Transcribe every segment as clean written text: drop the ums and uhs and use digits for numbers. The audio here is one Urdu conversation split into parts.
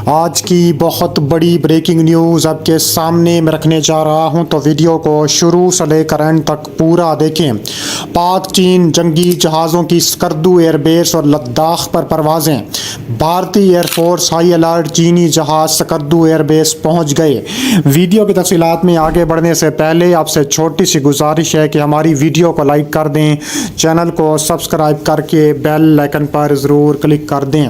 آج کی بہت بڑی بریکنگ نیوز آپ کے سامنے میں رکھنے جا رہا ہوں، تو ویڈیو کو شروع سے لے کر اینڈ تک پورا دیکھیں۔ پاک چین جنگی جہازوں کی سکردو ایئر بیس اور لداخ پر پروازیں۔ بھارتی ایئر فورس ہائی الرٹ، چینی جہاز سکردو ایئر بیس پہنچ گئے۔ ویڈیو کی تفصیلات میں آگے بڑھنے سے پہلے آپ سے چھوٹی سی گزارش ہے کہ ہماری ویڈیو کو لائک کر دیں، چینل کو سبسکرائب کر کے بیل آئیکن پر ضرور کلک کر دیں۔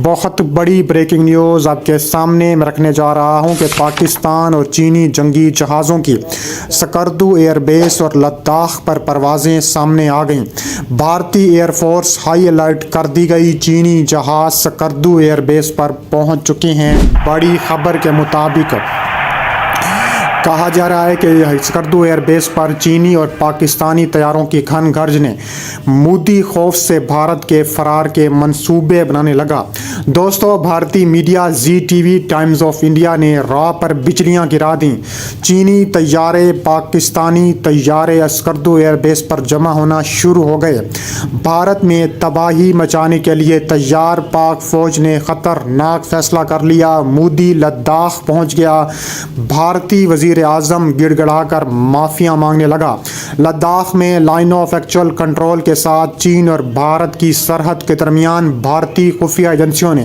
بہت بڑی بریکنگ نیوز آپ کے سامنے میں رکھنے جا رہا ہوں کہ پاکستان اور چینی جنگی جہازوں کی سکردو ایئر بیس اور لداخ پر پروازیں سامنے آ گئیں۔ بھارتی ایئر فورس ہائی الرٹ کر دی گئی، چینی جہاز سکردو ایئر بیس پر پہنچ چکے ہیں۔ بڑی خبر کے مطابق کہا جا رہا ہے کہ سکردو ایئر بیس پر چینی اور پاکستانی طیاروں کی گھن گرج نے مودی خوف سے بھارت کے فرار کے منصوبے بنانے لگا۔ دوستو، بھارتی media Zee T V, Times of India نے راہ پر بجلیاں گرا دیں۔ چینی طیارے، پاکستانی طیارے سکردو ایئر بیس پر جمع ہونا شروع ہو گئے۔ بھارت میں تباہی مچانے کے لیے تیار پاک فوج نے خطرناک فیصلہ کر لیا۔ مودی لداخ پہنچ گیا۔ بھارتی وزیر اعظم گڑ گڑا کر معافیاں مانگنے لگا۔ لداخ میں لائن آف ایکچوئل کنٹرول کے ساتھ چین اور بھارت کی سرحد کے درمیان بھارتی خفیہ ایجنسیوں نے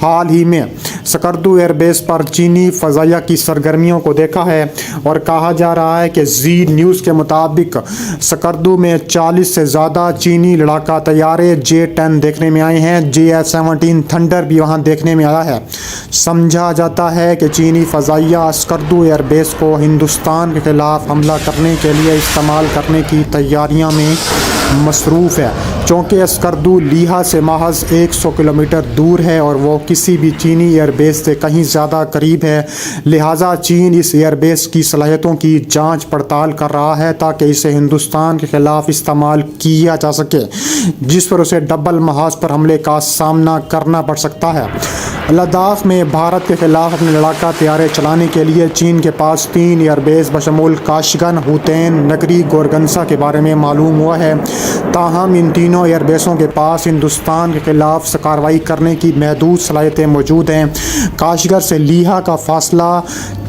حال ہی میں سکردو ایئر بیس پر چینی فضائیہ کی سرگرمیوں کو دیکھا ہے، اور کہا جا رہا ہے کہ زی نیوز کے مطابق سکردو میں 40 سے زیادہ چینی لڑاکا طیارے J-10 دیکھنے میں آئے ہیں۔ JF-17 تھنڈر بھی وہاں دیکھنے میں آیا ہے۔ سمجھا جاتا ہے کہ چینی فضائیہ سکردو ایئر بیس کو ہندوستان کے خلاف حملہ کرنے کے لیے استعمال کرنے کی تیاریاں میں مصروف ہے، چونکہ سکردو لیہہ سے محض 100 کلومیٹر دور ہے اور وہ کسی بھی چینی ایئر بیس سے کہیں زیادہ قریب ہے۔ لہٰذا چین اس ایئر بیس کی صلاحیتوں کی جانچ پڑتال کر رہا ہے تاکہ اسے ہندوستان کے خلاف استعمال کیا جا سکے، جس پر اسے ڈبل محاذ پر حملے کا سامنا کرنا پڑ سکتا ہے۔ لداخ میں بھارت کے خلاف اپنے لڑاکا طیارے چلانے کے لیے چین کے پاس 3 ایئر بیس بشمول کاشغن، ہوتین، نگری، گورگنسا کے بارے میں معلوم ہوا ہے۔ تاہم ان تینوں ایئر بیسوں کے پاس ہندوستان کے خلاف کارروائی کرنے کی محدود صلاحیتیں موجود ہیں۔ کاشغر سے لیہہ کا فاصلہ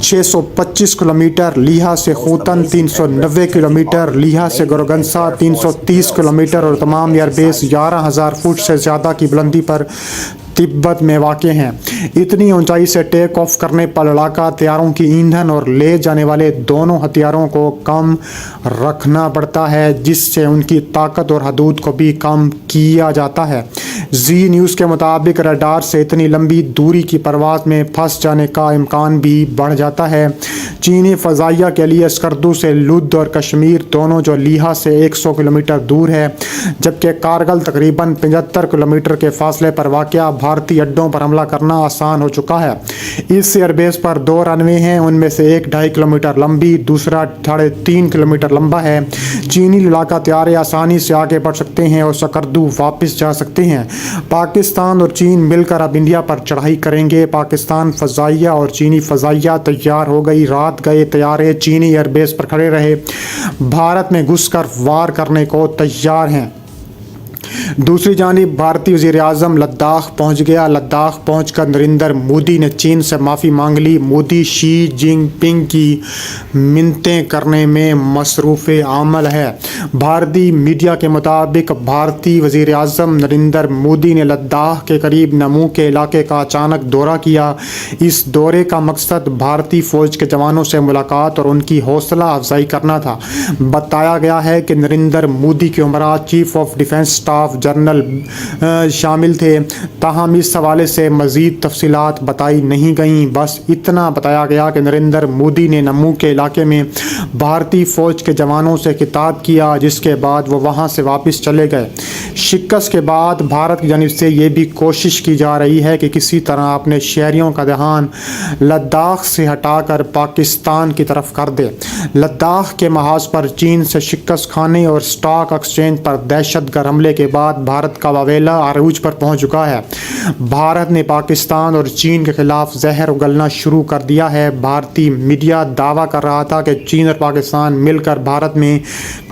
625 کلومیٹر، لیہہ سے خوتن 390 کلومیٹر، لیہہ سے گورگنسا 330 کلومیٹر اور تمام ایئر بیس 11,000 فٹ سے زیادہ کی بلندی پر تبت میں واقع ہیں۔ اتنی اونچائی سے ٹیک آف کرنے پر لڑاکا طیاروں کی ایندھن اور لے جانے والے دونوں ہتھیاروں کو کم رکھنا پڑتا ہے، جس سے ان کی طاقت اور حدود کو بھی کم کیا جاتا ہے۔ زی نیوز کے مطابق ریڈار سے اتنی لمبی دوری کی پرواز میں پھنس جانے کا امکان بھی بڑھ جاتا ہے۔ چینی فضائیہ کے لیے سکردو سے لد اور کشمیر دونوں جو لیہہ سے 100 کلومیٹر دور ہے، جبکہ کارگل تقریباً 75 کلومیٹر کے فاصلے پر واقع بھارتی اڈوں پر حملہ کرنا آسان ہو چکا ہے۔ اس ایئر بیس پر 2 رن وے ہیں، ان میں سے ایک 2.5 کلومیٹر لمبی، دوسرا 3.5 کلومیٹر لمبا ہے۔ چینی لڑاکا طیارے آسانی سے آگے بڑھ سکتے ہیں اور سکردو واپس جا سکتے ہیں۔ پاکستان اور چین مل کر اب انڈیا پر چڑھائی کریں گے۔ پاکستان فضائیہ اور چینی فضائیہ تیار ہو گئی۔ رات گئے طیارے چینی ایئر بیس پر کھڑے رہے، بھارت میں گھس کر وار کرنے کو تیار ہیں۔ دوسری جانب بھارتی وزیر اعظم لداخ پہنچ گیا۔ لداخ پہنچ کر نریندر مودی نے چین سے معافی مانگ لی۔ مودی شی جن پنگ کی منتیں کرنے میں مصروف عمل ہے۔ بھارتی میڈیا کے مطابق بھارتی وزیر اعظم نریندر مودی نے لداخ کے قریب نمو کے علاقے کا اچانک دورہ کیا۔ اس دورے کا مقصد بھارتی فوج کے جوانوں سے ملاقات اور ان کی حوصلہ افزائی کرنا تھا۔ بتایا گیا ہے کہ نریندر مودی کے ہمراہ chief of defence staff general شامل تھے، تاہم اس حوالے سے مزید تفصیلات بتائی نہیں گئیں۔ بس اتنا بتایا گیا کہ نریندر مودی نے نمو کے علاقے میں بھارتی فوج کے جوانوں سے خطاب کیا، جس کے بعد وہ وہاں سے واپس چلے گئے۔ شکست کے بعد بھارت کی جانب سے یہ بھی کوشش کی جا رہی ہے کہ کسی طرح اپنے شہریوں کا دھیان لداخ سے ہٹا کر پاکستان کی طرف کر دے۔ لداخ کے محاذ پر چین سے شکست کھانے اور اسٹاک ایکسچینج پر دہشت گرد حملے کے بعد بھارت کا واویلا عروج پر پہنچ چکا ہے۔ بھارت نے پاکستان اور چین کے خلاف زہر اگلنا شروع کر دیا ہے۔ بھارتی میڈیا دعویٰ کر رہا تھا کہ چین اور پاکستان مل کر بھارت میں